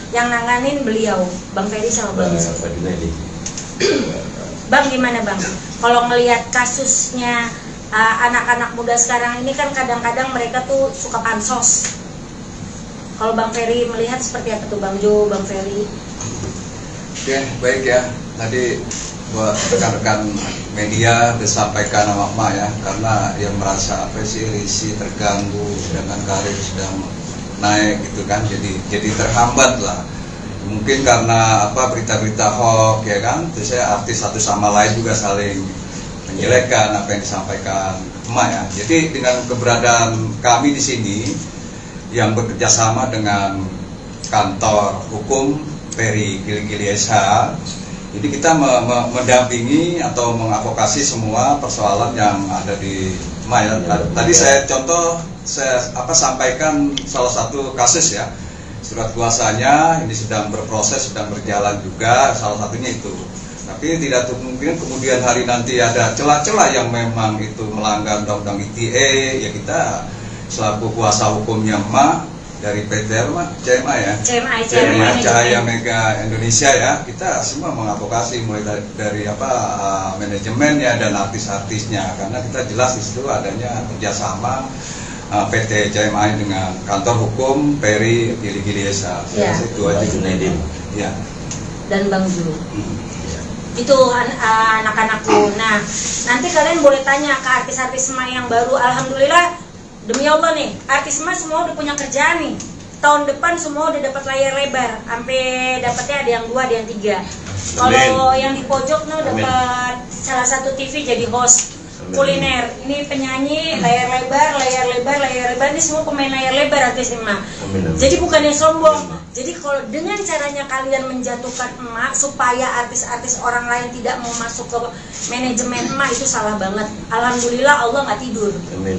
Yang nanganin beliau, Bang Ferry sama Bang Yusuf. Bang gimana Bang? Kalau ngelihat kasusnya anak-anak muda sekarang ini kan kadang-kadang mereka tuh suka pansos. Kalau Bang Ferry melihat seperti apa tuh Bang Jo, Bang Ferry? Oke, baik ya. Tadi buat rekan-rekan media disampaikan sama Mak ya, karena yang merasa risih, terganggu dengan karir sedang naik gitu kan, jadi terhambat lah. Mungkin karena berita-berita hoax ya kan, terus saya artis satu sama lain juga saling menjelekkan apa yang disampaikan Mak ya. Jadi dengan keberadaan kami di sini yang bekerja sama dengan kantor hukum Ferry Gili-Gili SH, jadi kita mendampingi atau mengadvokasi semua persoalan yang ada di Mak ya. Tadi saya sampaikan salah satu kasus ya, surat kuasanya ini sedang berproses, sedang berjalan juga, salah satunya itu. Tapi tidak mungkin kemudian hari nanti ada celah-celah yang memang itu melanggar undang-undang ITE, ya kita selaku kuasa hukumnya Mak dari PT CMA ya, CMA Cahaya Mega Indonesia ya, kita semua mengadvokasi mulai dari manajemennya dan artis-artisnya, karena kita jelas di situ adanya kerjasama PT CMA dengan kantor hukum Ferry Gili-Gili SH. Ya. Itu aja Junaidim. Ya. Dan Bang Ju. Itu anak-anakku. Nah, nanti kalian boleh tanya ke artis-artis Mak yang baru. Alhamdulillah, demi Allah nih, artis Mak semua udah punya kerjaan nih. Tahun depan semua udah dapat layar lebar, sampai dapatnya ada yang 2, ada yang 3. Kalau yang di pojok dapat salah satu TV jadi host kuliner, ini penyanyi layar lebar, ini semua pemain layar lebar artis Mak. Jadi bukannya sombong. Jadi kalau dengan caranya kalian menjatuhkan Mak supaya artis-artis orang lain tidak mau masuk ke manajemen Mak, itu salah banget. Alhamdulillah Allah nggak tidur. Amin.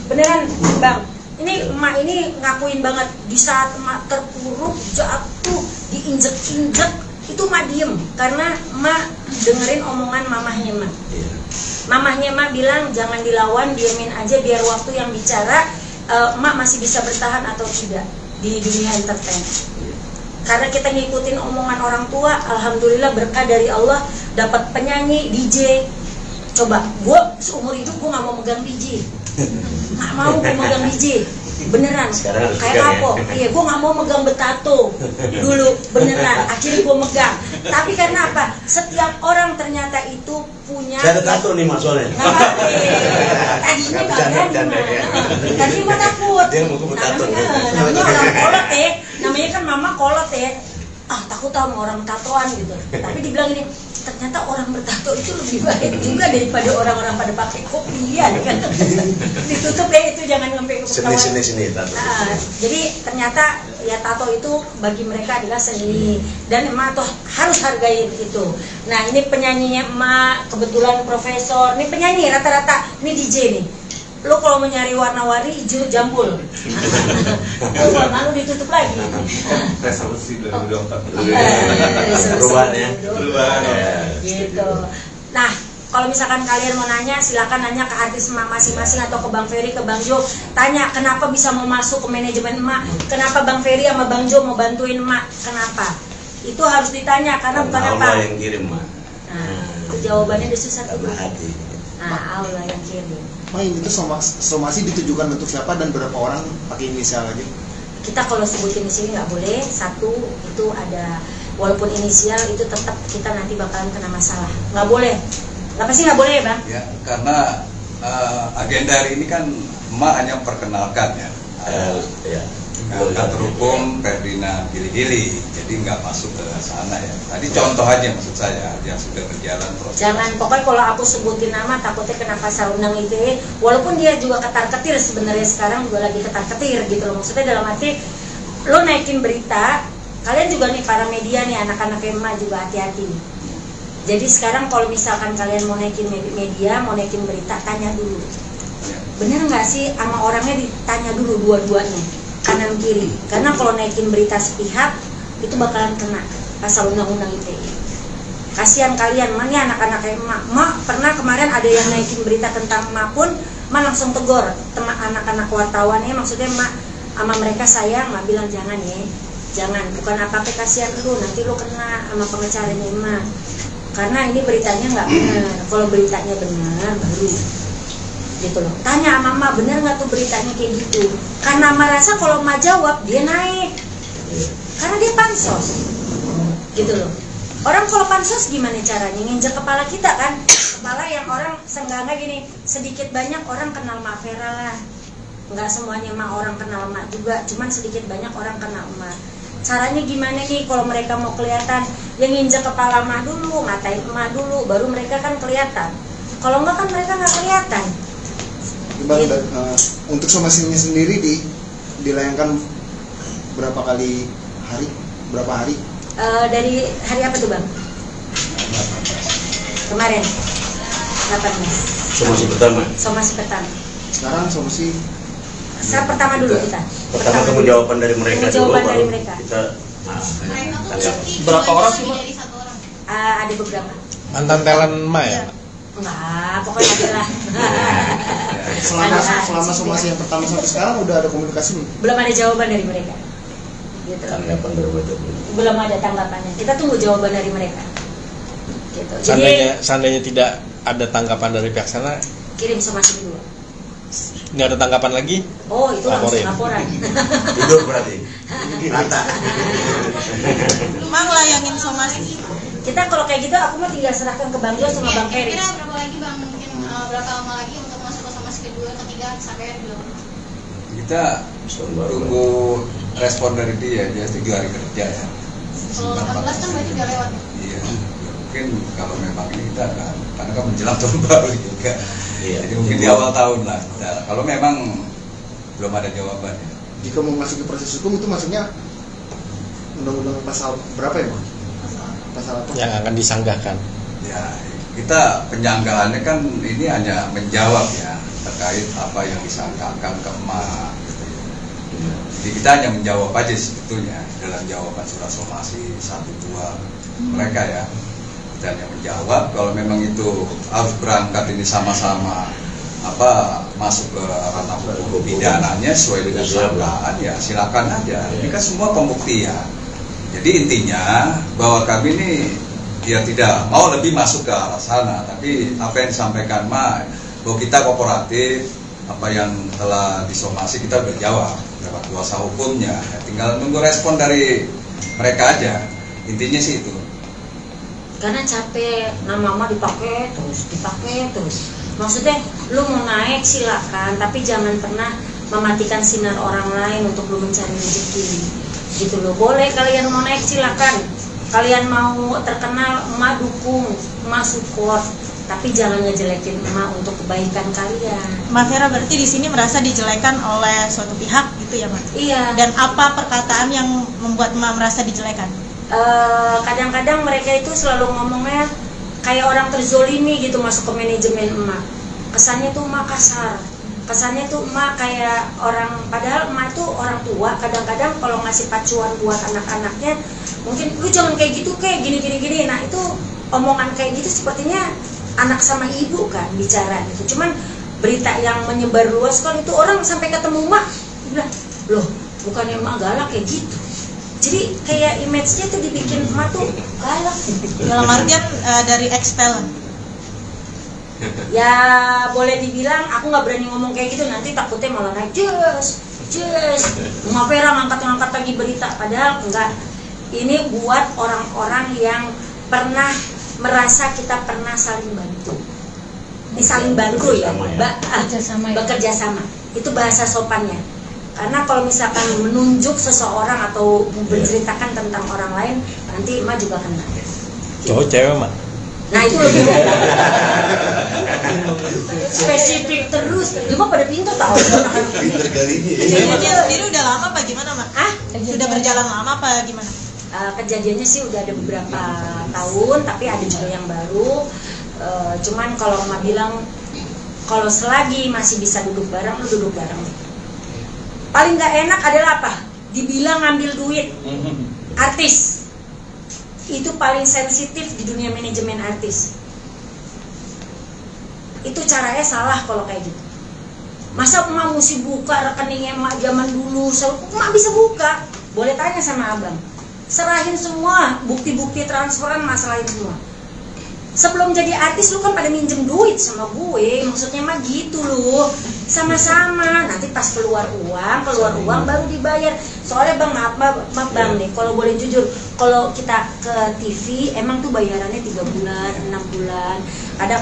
Beneran Bang. Ini Mak ini ngakuin banget, di saat Mak terpuruk, jatuh, diinjek-injek, itu Mak diem karena Mak dengerin omongan mamahnya Mak. Mamahnya Mak bilang jangan dilawan, diamin aja biar waktu yang bicara Mak masih bisa bertahan atau tidak di dunia entertain. Karena kita ngikutin omongan orang tua, alhamdulillah berkah dari Allah, dapat penyanyi, DJ. Coba, gue seumur hidup gue gak mau megang DJ, gak mau gue megang DJ, beneran. Kayak apa? Iya, gue gak mau megang betato dulu, beneran. Akhirnya gue megang. Tapi karena apa? Setiap orang ternyata itu punya. Saya ada tato nih Mas soalnya. Tadinya gak berani, tadinya mah takut. Dia mau betato. Namanya orang kolot ya, namanya kan mama kolot ya. Takut sama orang tatoan gitu. Tapi dibilang ini, ternyata orang bertato itu lebih baik juga daripada orang-orang pada pakai kopian kan. Ditutup ya, itu jangan sampai ketahuan. Sini tato. Jadi ternyata ya tato itu bagi mereka adalah seni, dan Emak tuh harus hargai itu. Nah, ini penyanyinya Emak kebetulan profesor. Ini penyanyi rata-rata, ini DJ nih. Lo kalau mau nyari warna-warni hijau jambul. Warna lo ditutup lagi. Resolusi 2024. Perubahan ya. Gitu. Nah, kalau misalkan kalian mau nanya, silakan nanya ke artis Emak masing-masing atau ke Bang Ferry, ke Bang Jo. Tanya kenapa bisa mau masuk ke manajemen Emak, kenapa Bang Ferry sama Bang Jo mau bantuin Emak, kenapa? Itu harus ditanya karena bukan apa. Allah yang kirim Mak. Nah, jawabannya udah susah tuh. Hati. Nah, Allah yang kirim. Itu somasi ditujukan untuk siapa dan berapa orang, pakai inisial aja? Kita kalau sebutin di sini nggak boleh. Satu itu ada, walaupun inisial itu tetap kita nanti bakalan kena masalah. Nggak boleh. Kenapa sih nggak boleh ya Bang? Ya, karena agenda hari ini kan Emak hanya memperkenalkan ya. Kantor hukum Ferdinand Gili-Gili, jadi nggak masuk ke sana ya. Tadi contoh aja maksud saya yang sudah berjalan proses. Jangan, pokoknya kalau aku sebutin nama takutnya kena pasal undang ITE. Walaupun dia juga ketar-ketir sebenarnya, sekarang juga lagi ketar-ketir gitu loh. Maksudnya dalam arti lo naikin berita, kalian juga nih para media nih, anak-anak Emak juga hati-hati nih. Jadi sekarang kalau misalkan kalian mau naikin media, mau naikin berita, tanya dulu. Bener nggak sih sama orangnya, ditanya dulu dua-duanya, kanan kiri. Karena kalau naikin berita sepihak itu bakalan kena pasal undang-undang ITE. Kasihan kalian, mana anak-anak Emak pernah kemarin ada yang naikin berita tentang Emak pun Emak langsung tegur teman anak-anak wartawannya, maksudnya Emak sama mereka sayang, Emak bilang jangan ya, Jangan, bukan apa-apa, kasihan lu, nanti lu kena sama pengacaranya emak. Karena ini beritanya nggak benar. Kalau beritanya benar baru gitu loh. Tanya sama emak, benar nggak tuh beritanya kayak gitu? Karena emak rasa kalau emak jawab dia naik. Karena dia pansos. Gitu loh. Orang kalau pansos gimana caranya? Nginjek kepala kita kan? Kepala yang orang seenggaknya gini, sedikit banyak orang kenal Mak Vera lah. Nggak semuanya emak orang kenal emak juga, cuman sedikit banyak orang kenal emak. Caranya gimana nih kalau mereka mau kelihatan? Yang nginjek kepala emak dulu, ngatain emak dulu, baru mereka kan kelihatan. Kalau enggak kan mereka nggak kelihatan. Bang, untuk somasinya sendiri dilayangkan berapa kali hari? Berapa hari? Dari hari apa tuh Bang? Kemarin 18. Somasi pertama. Somasi pertama. Sekarang somasi Saya pertama dulu kita. Pertama tunggu jawaban dari mereka Tunggu dulu, jawaban dari baru mereka. kita Mereka tuh tanggapi. cuti Berapa orang sih, Mak? dari 1 orang. Ada beberapa. Mantan talent emak ya? Enggak, pokoknya ada lah. selama somasi yang pertama sampai sekarang udah ada komunikasi belum? Belum ada jawaban dari mereka. Gitu. Tanggapan berbeda. Belum ada tanggapannya. Kita tunggu jawaban dari mereka. Gitu. Jadi Seandainya tidak ada tanggapan dari pihak sana, kirim somasi dulu. nggak ada tanggapan lagi, Oh, itu langsung Laporin. laporan. Tidur berarti. Rata. Lu mah ngelayangin somasi. Kita kalau kayak gitu aku mah tinggal serahkan ke Bang Jo sama Bang Heri. Kira-kira berapa lagi Bang? Mungkin berapa lama lagi untuk masuk ke somasi kedua, ketiga sampai belum? Kita tunggu respon dari dia 3 hari kerja ya. Kalau 14 kan berarti udah lewat. Iya, mungkin kalau memang ini kita kan, karena kan menjelang tahun baru juga. Iya. Jadi mungkin di awal tahun lah. Nah, kalau memang belum ada jawaban ya. Jika mau masuk ke proses hukum itu maksudnya undang-undang pasal berapa ya, Bang? Pasal apa? yang akan disanggahkan. Ya, kita penyanggaannya kan ini hanya menjawab ya terkait apa yang disangkakan ke emak. Gitu ya. Jadi kita hanya menjawab aja sebetulnya dalam jawaban surat somasi 1-2 mereka ya. Kita hanya menjawab kalau memang itu harus berangkat ini sama-sama masuk ke ranah hukum pidananya sesuai dengan sangkaan ya silakan aja. Ini kan semua pembuktian. Jadi intinya bahwa kami ini dia tidak mau lebih masuk ke arah sana, tapi apa yang disampaikan Mak bahwa kita kooperatif, apa yang telah disomasi kita udah jawab lewat kuasa hukumnya, ya, tinggal nunggu respon dari mereka aja. Intinya sih itu. Karena capek, nama mama dipakai terus. Maksudnya lu mau naik silakan, tapi jangan pernah mematikan sinar orang lain untuk lu mencari rezeki. Gitu loh. Boleh kalian mau naik silakan. Kalian mau terkenal, emak dukung, emak support. Tapi jangan ngejelekin emak untuk kebaikan kalian. Mbak Vera berarti di sini merasa dijelekan oleh suatu pihak gitu ya, Mbak? Iya. Dan apa perkataan yang membuat Mbak merasa dijelekan? Kadang-kadang mereka itu selalu ngomongnya kayak orang terzolimi gitu masuk ke manajemen emak. Kesannya tuh emak kasar, kesannya tuh emak kayak orang, padahal emak tuh orang tua. Kadang-kadang kalau ngasih pacuan buat anak-anaknya, mungkin lu jangan kayak gitu, kayak gini. Nah itu omongan kayak gitu sepertinya anak sama ibu kan bicara gitu. Cuman berita yang menyebar luas kan itu orang sampai ketemu emak bilang, loh bukannya emak galak kayak gitu. Jadi kayak image-nya tuh dibikin emak tuh galak. Dalam artian dari expel. Ya boleh dibilang aku nggak berani ngomong kayak gitu, nanti takutnya malah naik Jess Mbak Vera ngangkat lagi berita, padahal enggak. Ini buat orang-orang yang pernah merasa kita pernah saling bantu. Ini saling bantu ya, bekerja sama. Itu bahasa sopannya. Karena kalau misalkan menunjuk seseorang atau menceritakan tentang orang lain, nanti emak juga kena. Cowok cewek mah. Nah itu lebih spesifik terus. Cuma pada pintu tahu. Pinter kali ini. Kejadiannya sendiri udah lama apa gimana, Mak? Sudah berjalan lama apa gimana? Kejadiannya sih udah ada beberapa tahun, tapi ada juga yang baru. Cuman kalau emak bilang, kalau selagi masih bisa duduk bareng, lu duduk bareng. Paling nggak enak adalah apa? Dibilang ngambil duit artis. Itu paling sensitif di dunia manajemen artis. Itu caranya salah kalau kayak gitu. Masa emak mesti buka rekeningnya emak zaman dulu? Emak bisa buka. boleh tanya sama abang. Serahin semua bukti-bukti transferan, masalahin semua. Sebelum jadi artis lu kan pada minjem duit sama gue, maksudnya mah gitu loh. Sama-sama, nanti pas keluar uang baru dibayar. Soalnya bang, maaf bang nih, kalau boleh jujur, kalau kita ke TV emang tuh bayarannya 3 bulan, 6 bulan. Kadang